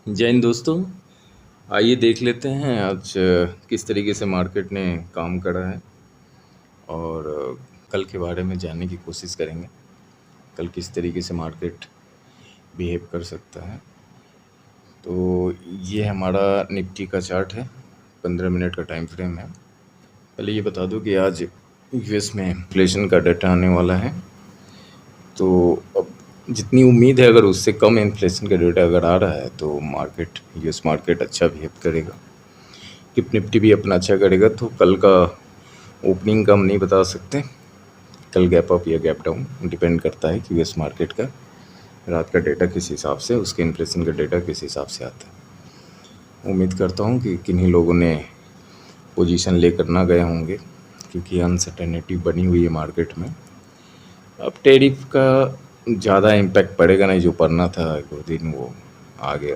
जय हिंद दोस्तों। आइए देख लेते हैं आज किस तरीके से मार्केट ने काम करा है और कल के बारे में जानने की कोशिश करेंगे। कल किस तरीके से मार्केट बिहेव कर सकता है। तो ये हमारा निफ्टी का चार्ट है, 15 मिनट का टाइम फ्रेम है। पहले ये बता दूं कि आज यूएस में इन्फ्लेशन का डाटा आने वाला है। तो अब जितनी उम्मीद है, अगर उससे कम इन्फ्लेशन का डेटा अगर आ रहा है तो मार्केट, यूएस मार्केट अच्छा बिहेव करेगा। गिफ्ट निफ्टी भी अपना अच्छा करेगा। तो कल का ओपनिंग का हम नहीं बता सकते। कल गैप अप या गैप डाउन डिपेंड करता है कि यूएस मार्केट का रात का डेटा किस हिसाब से, उसके इन्फ्लेशन का डेटा किस हिसाब से आता है। उम्मीद करता हूँ कि किन्हीं लोगों ने पोजीशन लेकर ना गए होंगे, क्योंकि अनसर्टेनिटी बनी हुई है मार्केट में। अब टैरिफ का ज़्यादा इम्पैक्ट पड़ेगा नहीं, जो पड़ना था एक दो दिन वो आ गया,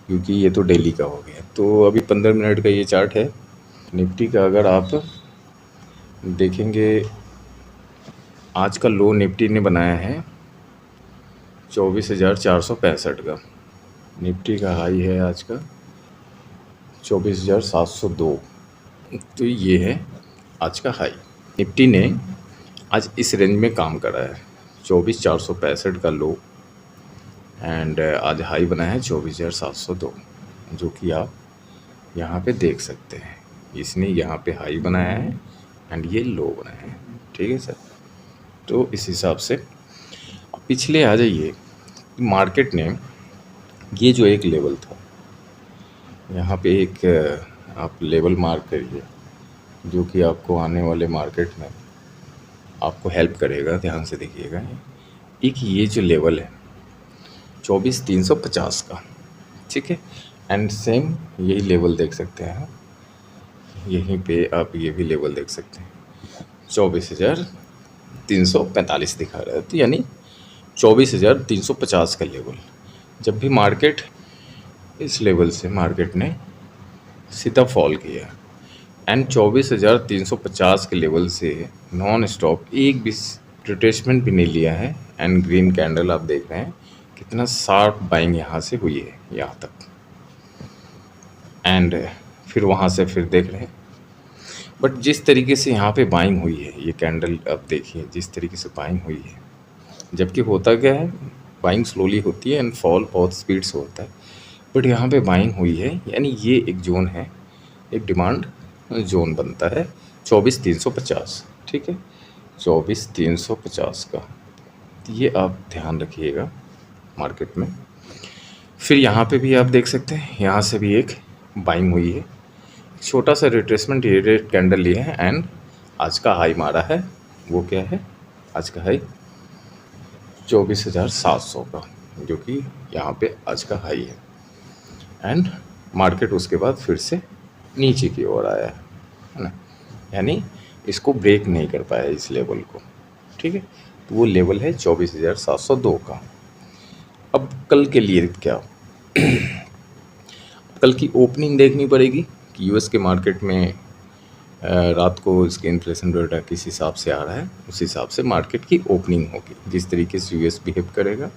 क्योंकि ये तो डेली का हो गया। तो अभी 15 मिनट का ये चार्ट है निफ्टी का। अगर आप देखेंगे, आज का लो निफ्टी ने बनाया है 24,465 का। निफ्टी का हाई है आज का 24,702। तो ये है आज का हाई। निफ्टी ने आज इस रेंज में काम करा है, 24,465 का लो, एंड आज हाई बनाया है 24,702, जो कि आप यहाँ पे देख सकते हैं। इसने यहाँ पे हाई बनाया है एंड ये लो बनाया है। ठीक है सर। तो इस हिसाब से अब पिछले आ जाइए। मार्केट ने ये जो एक लेवल था, यहाँ पे एक आप लेवल मार्क करिए, जो कि आपको आने वाले मार्केट में आपको हेल्प करेगा। ध्यान से देखिएगा। एक ये जो लेवल है 24,350 का, ठीक है। एंड सेम यही लेवल देख सकते हैं, यहीं पे आप ये भी लेवल देख सकते हैं। 24,345 दिखा रहा है, तो यानी 24,350 का लेवल। जब भी मार्केट इस लेवल से मार्केट ने सीधा फॉल किया एंड 24,350 के लेवल से नॉन स्टॉप एक भी रिट्रेसमेंट भी नहीं लिया है। एंड ग्रीन कैंडल आप देख रहे हैं कितना शार्प बाइंग यहाँ से हुई है यहाँ तक, एंड फिर वहाँ से फिर देख रहे हैं। बट जिस तरीके से यहाँ पे बाइंग हुई है, ये कैंडल आप देखिए जिस तरीके से बाइंग हुई है, जबकि होता क्या है, बाइंग स्लोली होती है एंड फॉल बहुत स्पीड से होता है। बट यहाँ पे बाइंग हुई है, यानी ये एक जोन है, एक डिमांड जोन बनता है 24,350। ठीक है, 24,350 का। तो ये आप ध्यान रखिएगा मार्केट में। फिर यहाँ पे भी आप देख सकते हैं, यहाँ से भी एक बाइंग हुई है, छोटा सा रिट्रेसमेंट ये रेड कैंडल लिए हैं एंड आज का हाई मारा है। वो क्या है आज का हाई? 24,700 का, जो कि यहाँ पे आज का हाई है। एंड मार्केट उसके बाद फिर से नीचे की ओर आया है ना, यानी इसको ब्रेक नहीं कर पाया इस लेवल को। ठीक है, तो वो लेवल है 24,702 का। अब कल के लिए क्या, कल की ओपनिंग देखनी पड़ेगी कि यूएस के मार्केट में रात को इसके इन्फ्लेशन डेटा किस हिसाब से आ रहा है, उस हिसाब से मार्केट की ओपनिंग होगी। जिस तरीके से यूएस बिहेव करेगा,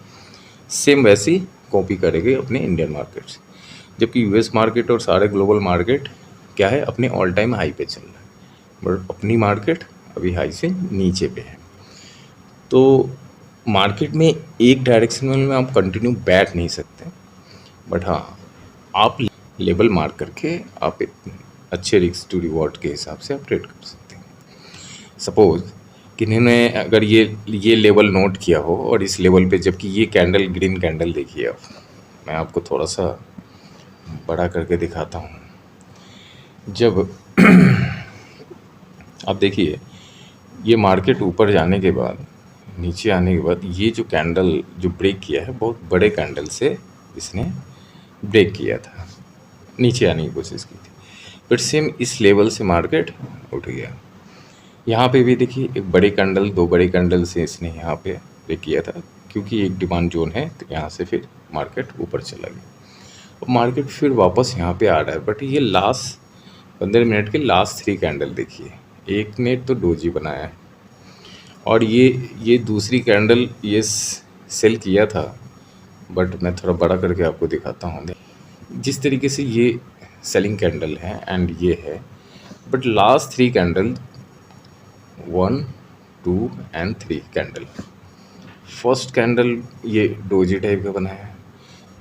सेम वैसी कॉपी करेंगे अपने इंडियन मार्केट से। जबकि यूएस मार्केट और सारे ग्लोबल मार्केट क्या है, अपने ऑल टाइम हाई पे चल रहा है, बट अपनी मार्केट अभी हाई से नीचे पे है। तो मार्केट में एक डायरेक्शन में आप कंटिन्यू बैठ नहीं सकते, बट हाँ, आप लेवल मार्क करके आप एक अच्छे रिस्क टू रिवॉर्ड के हिसाब से आप ट्रेड कर सकते हैं। सपोज किन्होंने अगर ये लेवल नोट किया हो और इस लेवल पे, जबकि ये कैंडल ग्रीन कैंडल देखिए आप, मैं आपको थोड़ा सा बड़ा करके दिखाता हूँ। जब आप देखिए, ये मार्केट ऊपर जाने के बाद, नीचे आने के बाद, ये जो कैंडल जो ब्रेक किया है, बहुत बड़े कैंडल से इसने ब्रेक किया था, नीचे आने की कोशिश की थी, बट सेम इस लेवल से मार्केट उठ गया। यहाँ पे भी देखिए, एक बड़े कैंडल, दो बड़े कैंडल से इसने यहाँ पे ब्रेक किया था, क्योंकि एक डिमांड जोन है, तो यहाँ से फिर मार्केट ऊपर चला गया और मार्केट फिर वापस यहाँ पे आ रहा है। बट ये लास्ट 15 मिनट के लास्ट 3 कैंडल देखिए, एक ने तो डोजी बनाया है और ये दूसरी कैंडल ये सेल किया था। बट मैं थोड़ा बड़ा करके आपको दिखाता हूँ। जिस तरीके से ये सेलिंग कैंडल है एंड ये है, but last 3 candle 1 2 and 3 candle, first candle ये डोजी टाइप का बना है,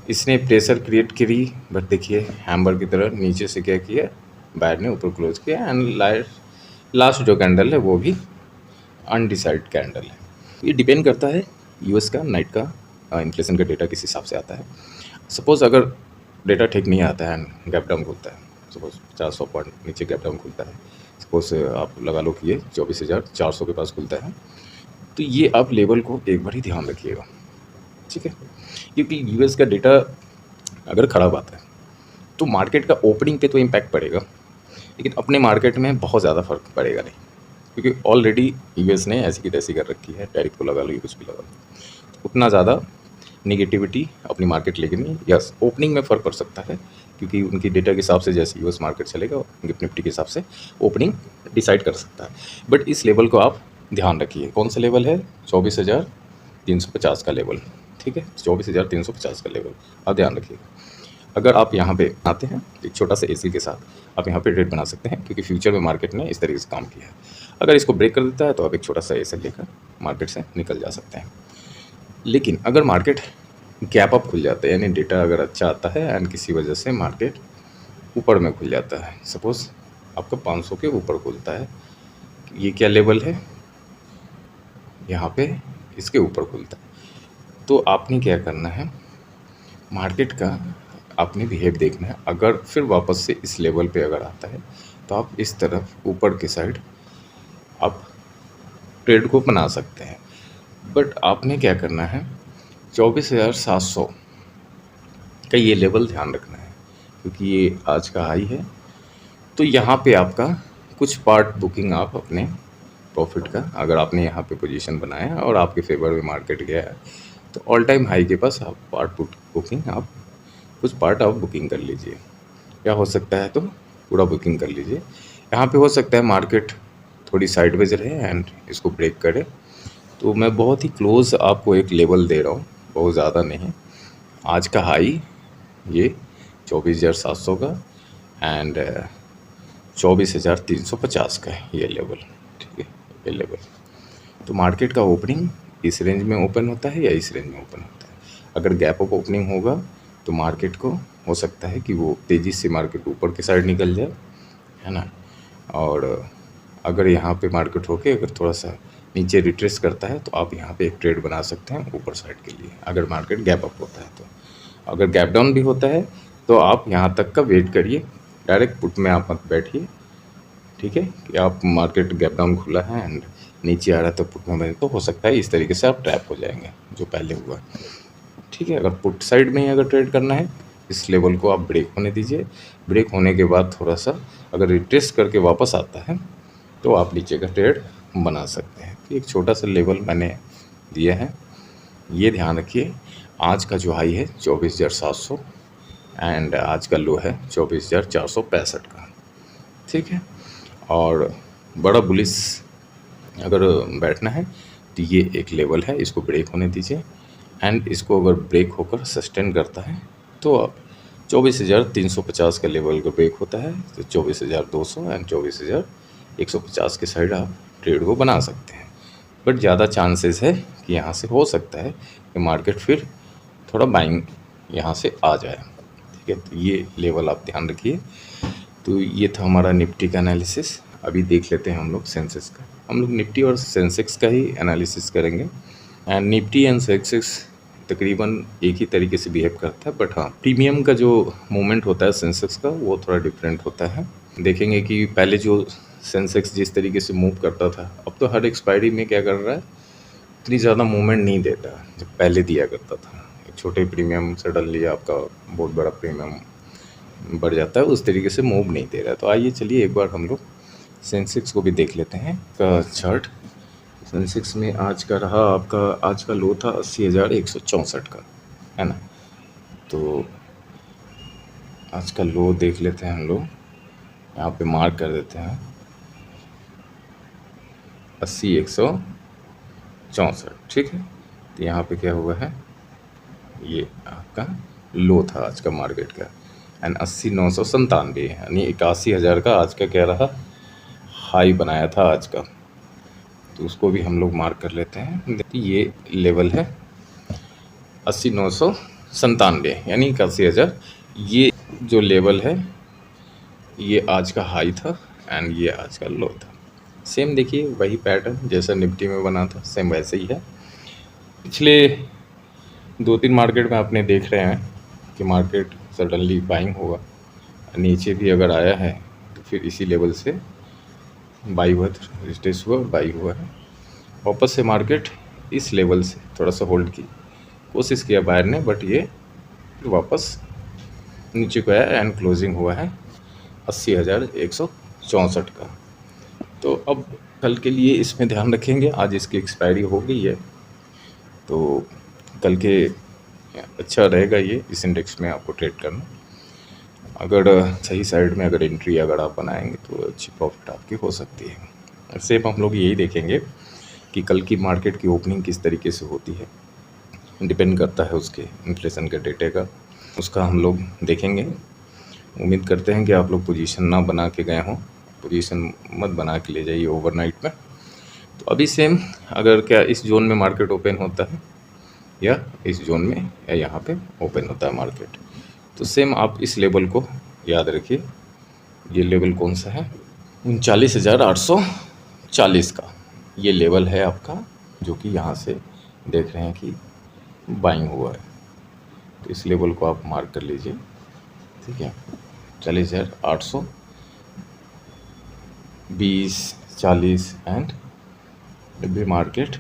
इसने प्रेशर क्रिएट करी, बट देखिए हैमर की तरह नीचे से क्या किया, बायर ने ऊपर क्लोज किया एंड लास्ट जो कैंडल है वो भी अनडिसाइड कैंडल है। ये डिपेंड करता है यूएस का नाइट का इन्फ्लेशन का डेटा किस हिसाब से आता है। सपोज़ अगर डेटा ठीक नहीं आता है एंड गैप डाउन खुलता है, सपोज 400 पॉइंट नीचे गैप डाउन खुलता है, सपोज आप लगा लो कि ये 24,400 के पास खुलता है, तो ये आप लेवल को एक बार ही ध्यान रखिएगा, ठीक है। क्योंकि यूएस का डेटा अगर ख़राब आता है तो मार्केट का ओपनिंग पे तो इम्पैक्ट पड़ेगा, लेकिन अपने मार्केट में बहुत ज़्यादा फ़र्क पड़ेगा नहीं, क्योंकि ऑलरेडी यूएस ने ऐसी की तैसी कर रखी है, टैरिफ को लगा लो या कुछ भी लगा लो, तो उतना ज़्यादा निगेटिविटी अपनी मार्केट लेगी नहीं। यस, ओपनिंग में फ़र्क पड़ सकता है, क्योंकि उनकी डेटा के हिसाब से जैसे यूएस मार्केट चलेगा गिफ्ट निफ्टी के हिसाब से ओपनिंग डिसाइड कर सकता है। बट इस लेवल को आप ध्यान रखिए, कौन सा लेवल है, 24,350 का लेवल, ठीक है, 24,350 का लेवल आप ध्यान रखिएगा। अगर आप यहाँ पे आते हैं एक छोटा सा एसी के साथ आप यहाँ पे ट्रेड बना सकते हैं, क्योंकि फ्यूचर में मार्केट ने इस तरीके से काम किया है। अगर इसको ब्रेक कर देता है तो आप एक छोटा सा एसी लेकर मार्केट से निकल जा सकते हैं। लेकिन अगर मार्केट गैप अप खुल जाता है, यानी डेटा अगर अच्छा आता है एंड किसी वजह से मार्केट ऊपर में खुल जाता है, सपोज़ आपका 500 के ऊपर खुलता है, ये क्या लेवल है, यहाँ पे इसके ऊपर खुलता है, तो आपने क्या करना है, मार्केट का आपने बिहेव देखना है। अगर फिर वापस से इस लेवल पे अगर आता है तो आप इस तरफ ऊपर की साइड आप ट्रेड को बना सकते हैं। बट आपने क्या करना है, 24,700 का ये लेवल ध्यान रखना है, क्योंकि ये आज का हाई है। तो यहाँ पे आपका कुछ पार्ट बुकिंग आप अपने प्रॉफिट का, अगर आपने यहाँ पे पोजीशन बनाया और आपके फेवर में मार्केट गया है, तो ऑल टाइम हाई के पास आप पार्ट बुकिंग आप कुछ पार्ट आप बुकिंग कर लीजिए, या हो सकता है तो पूरा बुकिंग कर लीजिए। यहाँ पे हो सकता है मार्केट थोड़ी साइडवेज रहे एंड इसको ब्रेक करे, तो मैं बहुत ही क्लोज आपको एक लेवल दे रहा हूँ, बहुत ज़्यादा नहीं। आज का हाई ये 24,700 का एंड 24,350 का है ये लेवल, ठीक है, ये लेवल। तो मार्केट का ओपनिंग इस रेंज में ओपन होता है या इस रेंज में ओपन होता है। अगर गैप अप ओपनिंग होगा तो मार्केट को हो सकता है कि वो तेज़ी से मार्केट ऊपर की साइड निकल जाए, है ना। और अगर यहाँ पे मार्केट होके अगर थोड़ा सा नीचे रिट्रेस करता है तो आप यहाँ पे एक ट्रेड बना सकते हैं ऊपर साइड के लिए, अगर मार्केट गैप अप होता है तो। अगर गैप डाउन भी होता है तो आप यहाँ तक का वेट करिए, डायरेक्ट पुट में आप मत बैठिए, ठीक है, कि आप मार्केट गैप डाउन खुला है एंड नीचे आ रहा है तो पुट में बैठे, तो हो सकता है इस तरीके से आप ट्रैप हो जाएंगे जो पहले हुआ, ठीक है। अगर पुट साइड में ही अगर ट्रेड करना है, इस लेवल को आप ब्रेक होने दीजिए, ब्रेक होने के बाद थोड़ा सा अगर रिट्रेस करके वापस आता है तो आप नीचे का ट्रेड बना सकते हैं। तो एक छोटा सा लेवल मैंने दिया है, ये ध्यान रखिए। आज का जो हाई है 24,700 एंड आज का लो है 24,465 का, ठीक है। और बड़ा बुलिश अगर बैठना है तो ये एक लेवल है, इसको ब्रेक होने दीजिए एंड इसको अगर ब्रेक होकर सस्टेन करता है तो 24,350 का लेवल का ब्रेक होता है तो 24,200 एंड 24,150 के साइड आप ट्रेड को बना सकते हैं। बट ज़्यादा चांसेस है कि यहाँ से हो सकता है कि मार्केट फिर थोड़ा बाइंग यहाँ से आ जाए, ठीक है। तो ये लेवल आप ध्यान रखिए। तो ये था हमारा निफ्टी का एनालिसिस। अभी देख लेते हैं हम लोग सेंसेक्स का। हम लोग निफ्टी और सेंसेक्स का ही एनालिसिस करेंगे एंड निफ्टी एंड सेंसेक्स तकरीबन एक ही तरीके से बिहेव करता है, बट हाँ प्रीमियम का जो मूवमेंट होता है सेंसेक्स का वो थोड़ा डिफरेंट होता है। देखेंगे कि पहले जो सेंसेक्स जिस तरीके से मूव करता था, अब तो हर एक्सपायरी में क्या कर रहा है, इतनी ज़्यादा मूवमेंट नहीं देता जब पहले दिया करता था। एक छोटे प्रीमियम सडनली आपका बहुत बड़ा प्रीमियम बढ़ जाता है, उस तरीके से मूव नहीं दे रहा है। तो आइए चलिए एक बार हम लोग सेंसेक्स को भी देख लेते हैं का चार्ट। सेंसेक्स में आज का रहा आपका, आज का लो था 80,164 का, है ना। तो आज का लो देख लेते हैं हम लोग, यहाँ पे मार्क कर देते हैं 80,164, ठीक है। तो यहाँ पे क्या हुआ है, ये आपका लो था आज का मार्केट का। एंड 80,997, यानी 81,000 का आज का क्या रहा, हाई बनाया था आज का। तो उसको भी हम लोग मार्क कर लेते हैं। देखिए ये लेवल है 80,997, यानी 81,000। ये जो लेवल है ये आज का हाई था एंड ये आज का लो था। सेम देखिए वही पैटर्न जैसा निफ्टी में बना था, सेम वैसे ही है। पिछले 2-3 मार्केट में आपने देख रहे हैं कि मार्केट सडनली बाइंग होगा, नीचे भी अगर आया है तो फिर इसी लेवल से बाई हुआ, रजिस्टेंस हुआ, बाई हुआ है। वापस से मार्केट इस लेवल से थोड़ा सा होल्ड की कोशिश किया बायर ने, बट ये वापस नीचे को आया एंड क्लोजिंग हुआ है 80,164 का। तो अब कल के लिए इसमें ध्यान रखेंगे, आज इसकी एक्सपायरी हो गई है तो कल के अच्छा रहेगा ये इस इंडेक्स में आपको ट्रेड करना। अगर सही साइड में अगर एंट्री अगर आप बनाएंगे तो अच्छी प्रॉफिट आपकी हो सकती है। सेम हम लोग यही देखेंगे कि कल की मार्केट की ओपनिंग किस तरीके से होती है, डिपेंड करता है उसके इन्फ्लेशन के डेटे का, उसका हम लोग देखेंगे। उम्मीद करते हैं कि आप लोग पोजीशन ना बना के गए हों, पोजीशन मत बना के ले जाइए ओवरनाइट में। तो अभी सेम अगर क्या इस जोन में मार्केट ओपन होता है या इस जोन में या यहाँ पे ओपन होता है मार्केट, तो सेम आप इस लेवल को याद रखिए। ये लेवल कौन सा है, 39,840 का ये लेवल है आपका, जो कि यहाँ से देख रहे हैं कि बाइंग हुआ है। तो इस लेवल को आप मार्क कर लीजिए, ठीक है। 40,820, 40 एंड जब भी मार्केट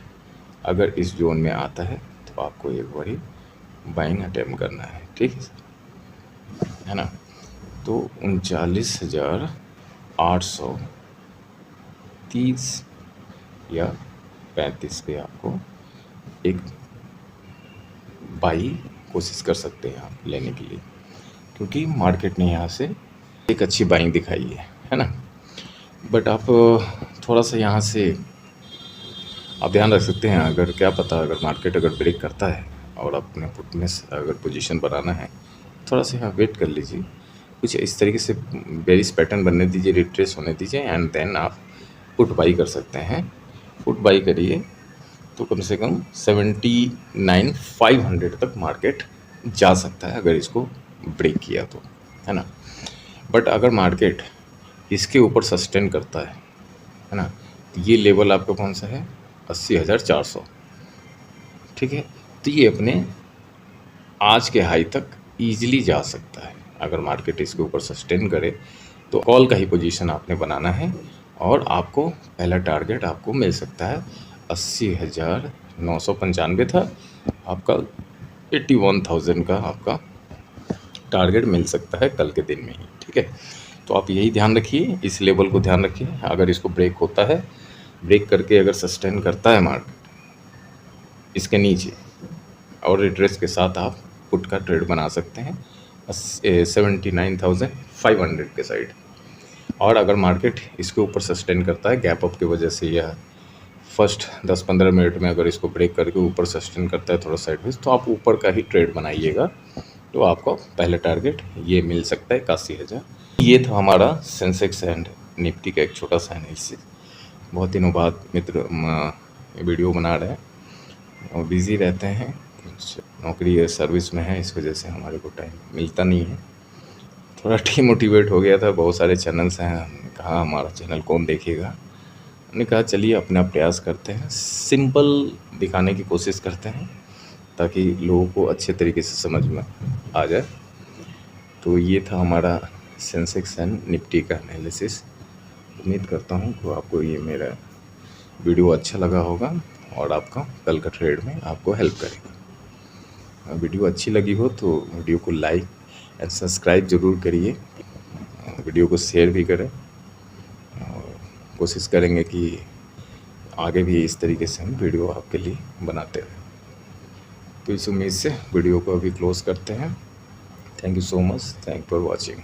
अगर इस जोन में आता है तो आपको एक बारी बाइंग अटेम्प्ट करना है, ठीक है ना। तो 39,830 या 35 पे आपको एक बाई कोशिश कर सकते हैं आप लेने के लिए, क्योंकि मार्केट ने यहाँ से एक अच्छी बाइंग दिखाई है ना। बट आप थोड़ा सा यहाँ से आप ध्यान रख सकते हैं, अगर क्या पता अगर मार्केट अगर ब्रेक करता है और अपने पुट में अगर पोजीशन बनाना है, थोड़ा सा यहाँ वेट कर लीजिए, कुछ इस तरीके से बेरिश पैटर्न बनने दीजिए, रिट्रेस होने दीजिए एंड देन आप पुट बाई कर सकते हैं। पुट बाई करिए तो कम से कम 79,500 तक मार्केट जा सकता है अगर इसको ब्रेक किया तो, है ना। बट अगर मार्केट इसके ऊपर सस्टेन करता है ना, तो ये लेवल आपका कौन सा है, 80,400, ठीक है। तो ये अपने आज के हाई तक ईजिली जा सकता है अगर मार्केट इसके ऊपर सस्टेन करे। तो कॉल का ही पोजीशन आपने बनाना है और आपको पहला टारगेट आपको मिल सकता है 80,995 था आपका, 81,000 का आपका टारगेट मिल सकता है कल के दिन में ही, ठीक है। तो आप यही ध्यान रखिए, इस लेवल को ध्यान रखिए। अगर इसको ब्रेक होता है, ब्रेक करके अगर सस्टेन करता है मार्केट इसके नीचे और रिट्रेस के साथ आप पुट का ट्रेड बना सकते हैं 79,500 के साइड। और अगर मार्केट इसके ऊपर सस्टेन करता है गैप अप की वजह से, या फर्स्ट 10-15 मिनट में अगर इसको ब्रेक करके ऊपर सस्टेन करता है थोड़ा साइडवेज, तो आप ऊपर का ही ट्रेड बनाइएगा, तो आपको पहला टारगेट ये मिल सकता है 81,000। ये था हमारा सेंसेक्स एंड निफ्टी का एक छोटा सा एनालिसिस। बहुत दिनों बाद मित्र वीडियो बना रहे हैं और बिज़ी रहते हैं, कुछ नौकरी या सर्विस में है, इस वजह से हमारे को टाइम मिलता नहीं है। थोड़ा डीमोटिवेट हो गया था, बहुत सारे चैनल्स हैं, हमने कहा हमारा चैनल कौन देखेगा, हमने कहा चलिए अपना प्रयास करते हैं, सिंपल दिखाने की कोशिश करते हैं ताकि लोगों को अच्छे तरीके से समझ में आ जाए। तो ये था हमारा सेंसेक्स एंड निफ्टी का एनालिसिस। उम्मीद करता हूँ कि आपको ये मेरा वीडियो अच्छा लगा होगा और आपका कल का ट्रेड में आपको हेल्प करेगा। वीडियो अच्छी लगी हो तो वीडियो को लाइक एंड सब्सक्राइब ज़रूर करिए, वीडियो को शेयर भी करें और कोशिश करेंगे कि आगे भी इस तरीके से हम वीडियो आपके लिए बनाते रहें। तो इस उम्मीद से वीडियो को अभी क्लोज़ करते हैं। Thank you so much, thank for watching.